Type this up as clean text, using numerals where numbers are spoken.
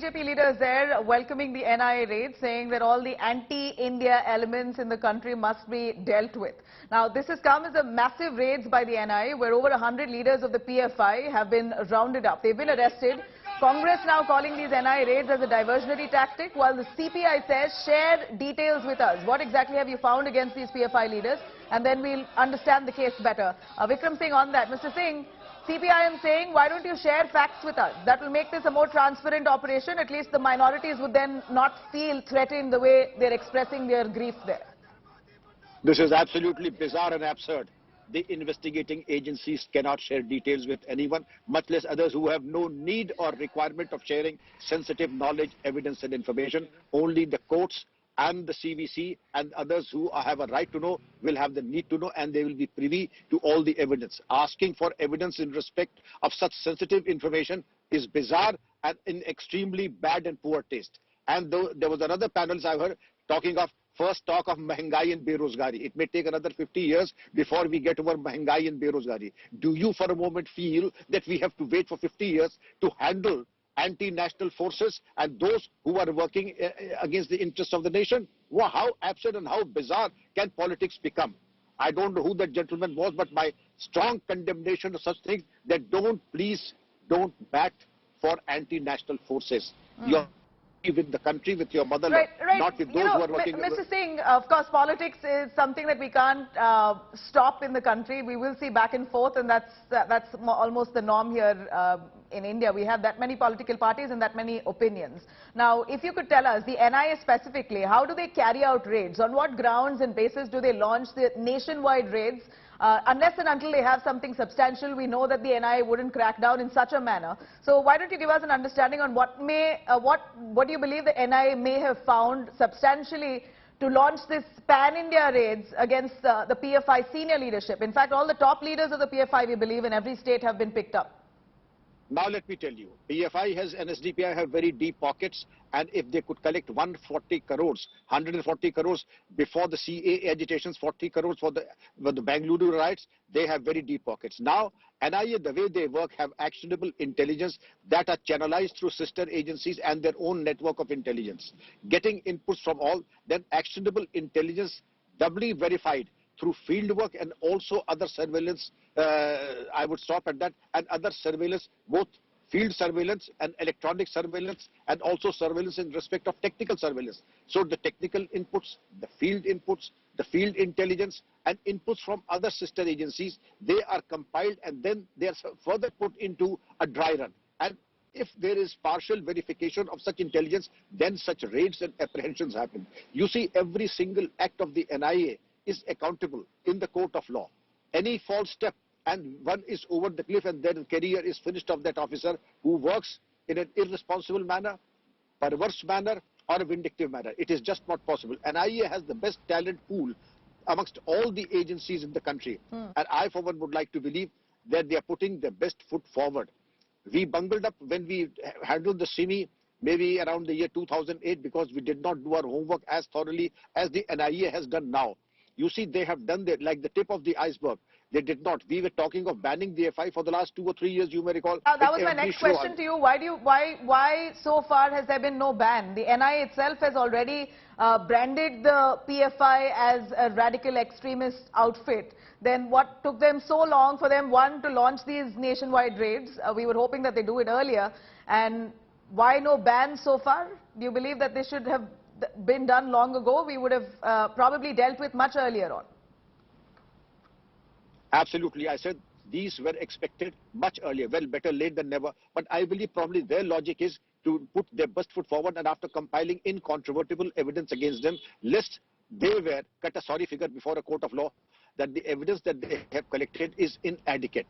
BJP leaders there welcoming the NIA raid, saying that all the anti-India elements in the country must be dealt with. Now, this has come as a massive raids by the NIA, where over 100 leaders of the PFI have been rounded up. They've been arrested. Congress now calling these NIA raids as a diversionary tactic, while the CPI says, share details with us. What exactly have you found against these PFI leaders? And then we'll understand the case better. Vikram Singh on that. Mr. Singh, CPI saying, why don't you share facts with us? That will make this a more transparent operation. At least the minorities would then not feel threatened the way they're expressing their grief there. This is absolutely bizarre and absurd. The investigating agencies cannot share details with anyone, much less others who have no need or requirement of sharing sensitive knowledge, evidence and information. Only the courts and the CVC and others who have a right to know will have the need to know, and they will be privy to all the evidence. Asking for evidence in respect of such sensitive information is bizarre and in extremely bad and poor taste. And though there was another panel I heard talking of first talk of Mahangai and Berozgari. It may take another 50 years before we get over Mahangai and Berozgari. Do you for a moment feel that we have to wait for 50 years to handle anti-national forces and those who are working against the interests of the nation? Well, how absurd and how bizarre can politics become? I don't know who that gentleman was, but my strong condemnation of such things, that please don't bat for anti-national forces. You're with the country, with your motherland, not with those who are working. Mr. Singh, of course, politics is something that we can't stop in the country. We will see back and forth, and that's almost the norm here in India. We have that many political parties and that many opinions. Now, if you could tell us, the NIA specifically, how do they carry out raids? On what grounds and basis do they launch the nationwide raids? Unless and until they have something substantial, we know that the NIA wouldn't crack down in such a manner. So why don't you give us an understanding on what do you believe the NIA may have found substantially to launch this pan-India raids against the PFI senior leadership? In fact, all the top leaders of the PFI, we believe, in every state have been picked up. Now let me tell you, PFI and SDPI have very deep pockets, and if they could collect 140 crores before the CA agitations, 40 crores for the Bengaluru riots, they have very deep pockets. Now, NIA, the way they work, have actionable intelligence that are channelized through sister agencies and their own network of intelligence. Getting inputs from all, then actionable intelligence doubly verified through field work and also other surveillance. I would stop at that, and other surveillance, both field surveillance and electronic surveillance, and also surveillance in respect of technical surveillance. So the technical inputs, the field intelligence and inputs from other sister agencies, they are compiled and then they are further put into a dry run. And if there is partial verification of such intelligence, then such raids and apprehensions happen. You see, every single act of the NIA is accountable in the court of law. Any false step and one is over the cliff and then career is finished of that officer who works in an irresponsible manner, perverse manner or a vindictive manner. It is just not possible. NIA has the best talent pool amongst all the agencies in the country. And I for one would like to believe that they are putting their best foot forward. We bungled up when we handled the CIMI maybe around the year 2008 because we did not do our homework as thoroughly as the NIA has done now. You see, they have done that like the tip of the iceberg. They did not. We were talking of banning the FI for the last 2 or 3 years, you may recall. That was my next question to you. Why so far has there been no ban? The NIA itself has already branded the PFI as a radical extremist outfit. Then what took them so long for them, one, to launch these nationwide raids? We were hoping that they do it earlier. And why no ban so far? Do you believe that they should have been done long ago? We would have probably dealt with much earlier on. Absolutely. I said these were expected much earlier. Well, better late than never. But I believe probably their logic is to put their best foot forward, and after compiling incontrovertible evidence against them, lest they were cut a sorry figure before a court of law, that the evidence that they have collected is inadequate.